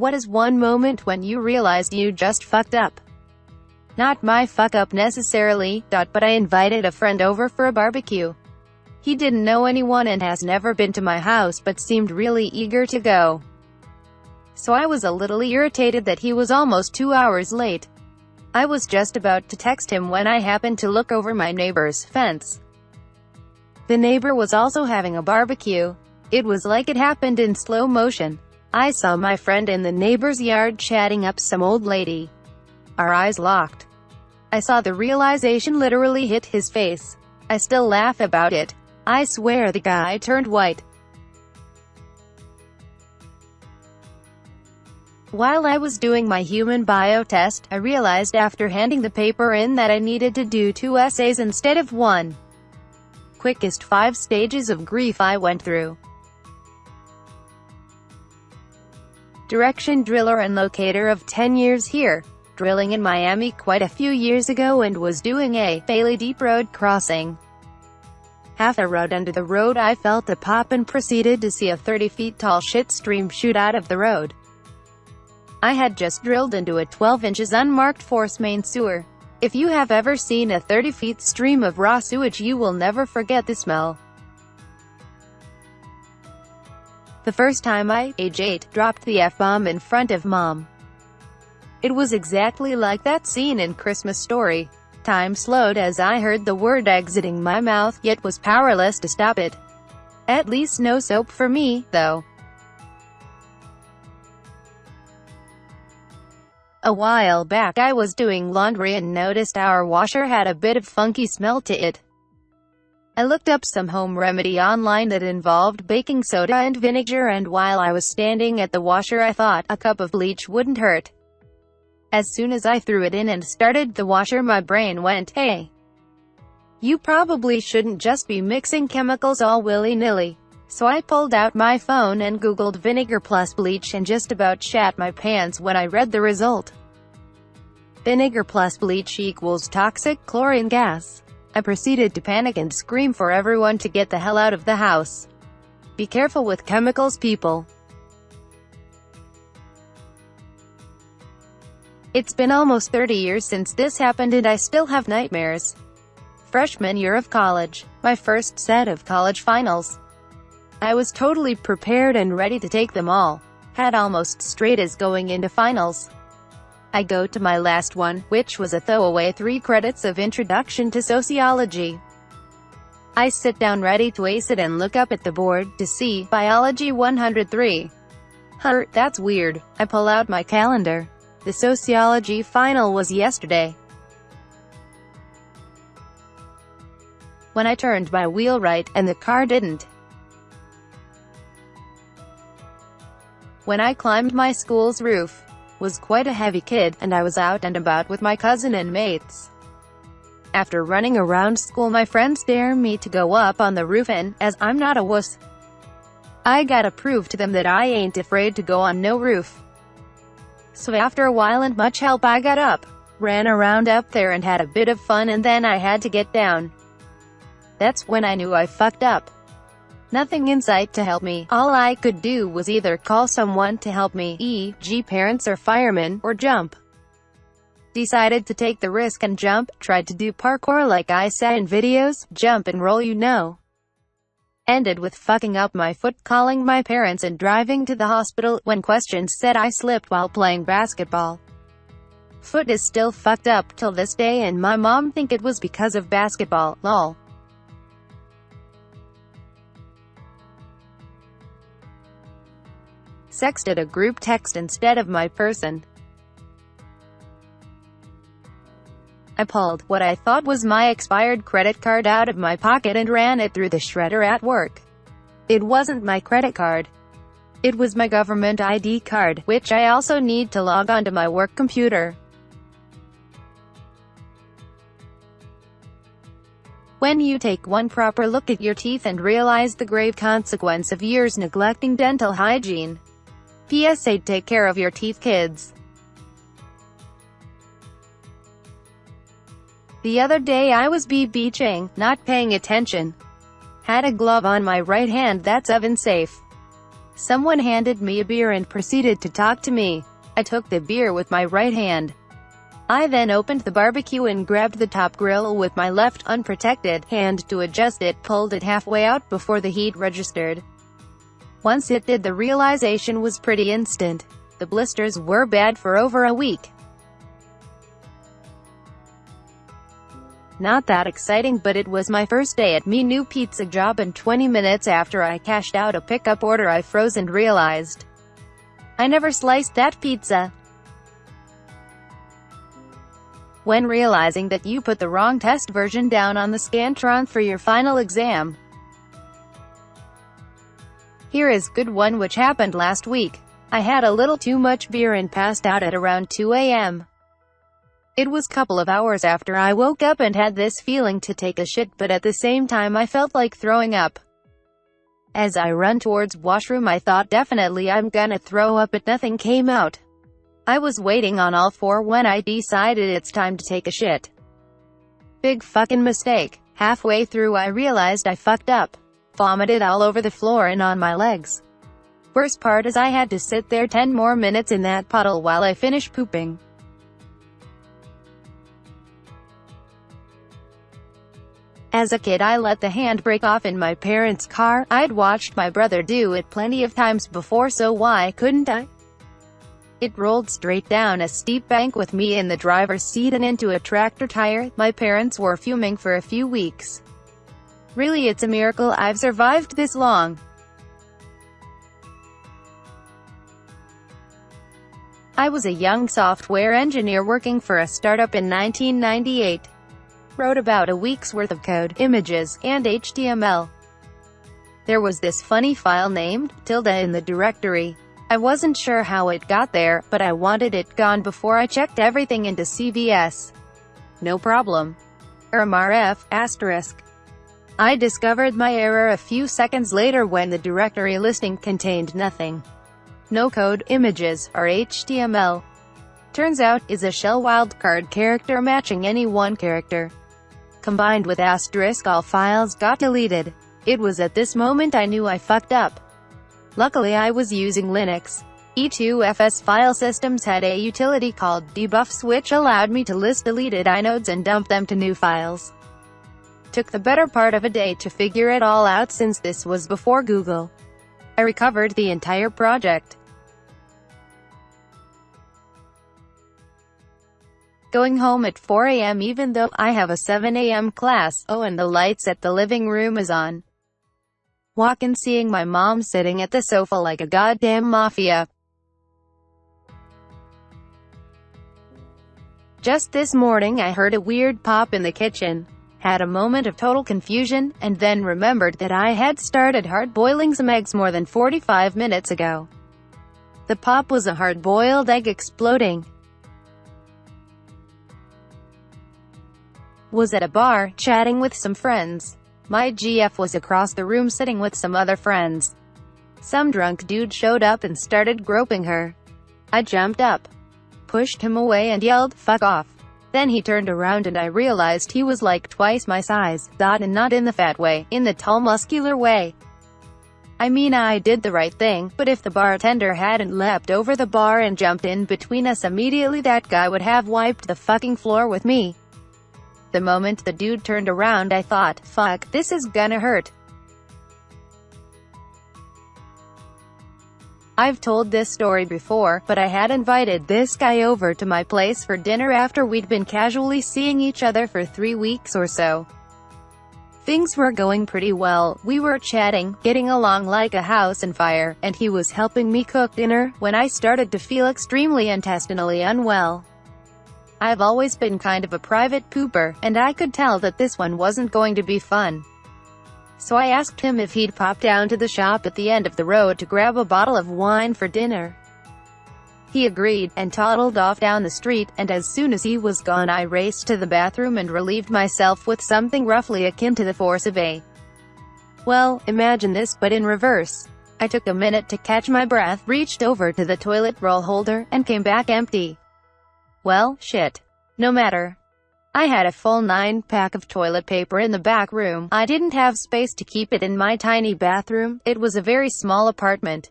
What is one moment when you realized you just fucked up? Not my fuck up necessarily, but I invited a friend over for a barbecue. He didn't know anyone and has never been to my house but seemed really eager to go. So I was a little irritated that he was almost 2 hours late. I was just about to text him when I happened to look over my neighbor's fence. The neighbor was also having a barbecue. It was like it happened in slow motion. I saw my friend in the neighbor's yard chatting up some old lady. Our eyes locked. I saw the realization literally hit his face. I still laugh about it. I swear the guy turned white. While I was doing my human bio test, I realized after handing the paper in that I needed to do 2 essays instead of 1. Quickest 5 stages of grief I went through. Direction driller and locator of 10 years here. Drilling in Miami quite a few years ago and was doing a fairly deep road crossing. Half a road under the road I felt a pop and proceeded to see a 30 feet tall shit stream shoot out of the road. I had just drilled into a 12 inches unmarked force main sewer. If you have ever seen a 30 feet stream of raw sewage you will never forget the smell. The first time I, age 8, dropped the F-bomb in front of Mom. It was exactly like that scene in Christmas Story. Time slowed as I heard the word exiting my mouth, yet was powerless to stop it. At least no soap for me, though. A while back I was doing laundry and noticed our washer had a bit of funky smell to it. I looked up some home remedy online that involved baking soda and vinegar, and while I was standing at the washer I thought a cup of bleach wouldn't hurt. As soon as I threw it in and started the washer my brain went, hey, you probably shouldn't just be mixing chemicals all willy-nilly. So I pulled out my phone and googled vinegar plus bleach and just about shat my pants when I read the result. Vinegar plus bleach equals toxic chlorine gas. I proceeded to panic and scream for everyone to get the hell out of the house. Be careful with chemicals, people. It's been almost 30 years since this happened and I still have nightmares. Freshman year of college. My first set of college finals. I was totally prepared and ready to take them all. Had almost straight A's going into finals. I go to my last one, which was a throwaway 3 credits of Introduction to Sociology. I sit down ready to ace it and look up at the board to see Biology 103. That's weird. I pull out my calendar. The sociology final was yesterday. When I turned my wheel right, and the car didn't. When I climbed my school's roof. Was quite a heavy kid, and I was out and about with my cousin and mates. After running around school my friends dare me to go up on the roof and, as I'm not a wuss, I gotta prove to them that I ain't afraid to go on no roof. So after a while and much help I got up, ran around up there and had a bit of fun, and then I had to get down. That's when I knew I fucked up. Nothing in sight to help me. All I could do was either call someone to help me, e.g. parents or firemen, or jump. Decided to take the risk and jump, tried to do parkour like I said in videos, jump and roll you know. Ended with fucking up my foot, calling my parents and driving to the hospital. When questioned said I slipped while playing basketball. Foot is still fucked up till this day and my mom think it was because of basketball, lol. Sexted a group text instead of my person. I pulled what I thought was my expired credit card out of my pocket and ran it through the shredder at work. It wasn't my credit card. It was my government ID card, which I also need to log onto my work computer. When you take one proper look at your teeth and realize the grave consequence of years neglecting dental hygiene. PSA: take care of your teeth, kids. The other day I was beaching, not paying attention. Had a glove on my right hand that's oven safe. Someone handed me a beer and proceeded to talk to me. I took the beer with my right hand. I then opened the barbecue and grabbed the top grill with my left unprotected hand to adjust it, pulled it halfway out before the heat registered. Once it did, the realization was pretty instant. The blisters were bad for over a week. Not that exciting, but it was my first day at me new pizza job, and 20 minutes after I cashed out a pickup order I froze and realized I never sliced that pizza. When realizing that you put the wrong test version down on the Scantron for your final exam. Here is good one which happened last week. I had a little too much beer and passed out at around 2 a.m. It was couple of hours after I woke up and had this feeling to take a shit, but at the same time I felt like throwing up. As I run towards washroom, I thought definitely I'm gonna throw up, but nothing came out. I was waiting on all four when I decided it's time to take a shit. Big fucking mistake. Halfway through I realized I fucked up. Vomited all over the floor and on my legs. Worst part is I had to sit there 10 more minutes in that puddle while I finished pooping. As a kid, I let the handbrake off in my parents' car. I'd watched my brother do it plenty of times before, so why couldn't I? It rolled straight down a steep bank with me in the driver's seat and into a tractor tire. My parents were fuming for a few weeks. Really, it's a miracle I've survived this long. I was a young software engineer working for a startup in 1998. Wrote about a week's worth of code, images, and HTML. There was this funny file named tilde in the directory. I wasn't sure how it got there, but I wanted it gone before I checked everything into CVS. No problem. Ermrf, asterisk. I discovered my error a few seconds later when the directory listing contained nothing. No code, images, or HTML. Turns out, is a shell wildcard character matching any one character. Combined with asterisk, all files got deleted. It was at this moment I knew I fucked up. Luckily I was using Linux. E2FS file systems had a utility called debuffs which allowed me to list deleted inodes and dump them to new files. Took the better part of a day to figure it all out since this was before Google. I recovered the entire project. Going home at 4 a.m. even though I have a 7 a.m. class. Oh, and the lights at the living room is on. Walk in seeing my mom sitting at the sofa like a goddamn mafia. Just this morning I heard a weird pop in the kitchen. Had a moment of total confusion, and then remembered that I had started hard-boiling some eggs more than 45 minutes ago. The pop was a hard-boiled egg exploding. Was at a bar, chatting with some friends. My GF was across the room sitting with some other friends. Some drunk dude showed up and started groping her. I jumped up, pushed him away and yelled, "Fuck off." Then he turned around and I realized he was like twice my size, and not in the fat way, in the tall muscular way. I mean, I did the right thing, but if the bartender hadn't leapt over the bar and jumped in between us immediately, that guy would have wiped the fucking floor with me. The moment the dude turned around I thought, fuck, this is gonna hurt. I've told this story before, but I had invited this guy over to my place for dinner after we'd been casually seeing each other for 3 weeks or so. Things were going pretty well, we were chatting, getting along like a house on fire, and he was helping me cook dinner, when I started to feel extremely intestinally unwell. I've always been kind of a private pooper, and I could tell that this one wasn't going to be fun. So I asked him if he'd pop down to the shop at the end of the road to grab a bottle of wine for dinner. He agreed, and toddled off down the street, and as soon as he was gone I raced to the bathroom and relieved myself with something roughly akin to the force of a. Well, imagine this but in reverse. I took a minute to catch my breath, reached over to the toilet roll holder, and came back empty. Well, shit. No matter. I had a full 9-pack of toilet paper in the back room. I didn't have space to keep it in my tiny bathroom. It was a very small apartment.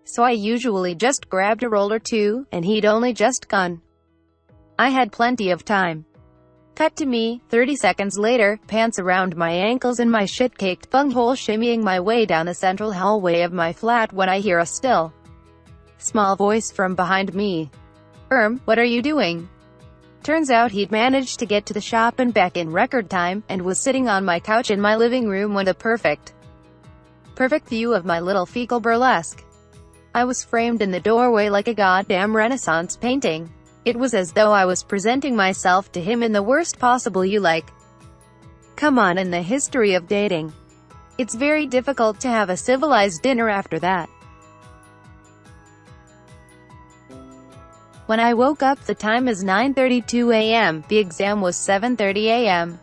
so I usually just grabbed a roll or two, and he'd only just gone. I had plenty of time. Cut to me, 30 seconds later, pants around my ankles and my shit-caked bunghole, shimmying my way down the central hallway of my flat when I hear a still, small voice from behind me. What are you doing?" Turns out he'd managed to get to the shop and back in record time, and was sitting on my couch in my living room with a perfect view of my little fecal burlesque. I was framed in the doorway like a goddamn Renaissance painting. It was as though I was presenting myself to him in the worst possible you like. Come on, in the history of dating, it's very difficult to have a civilized dinner after that. When I woke up, the time is 9:32 a.m., the exam was 7:30 a.m.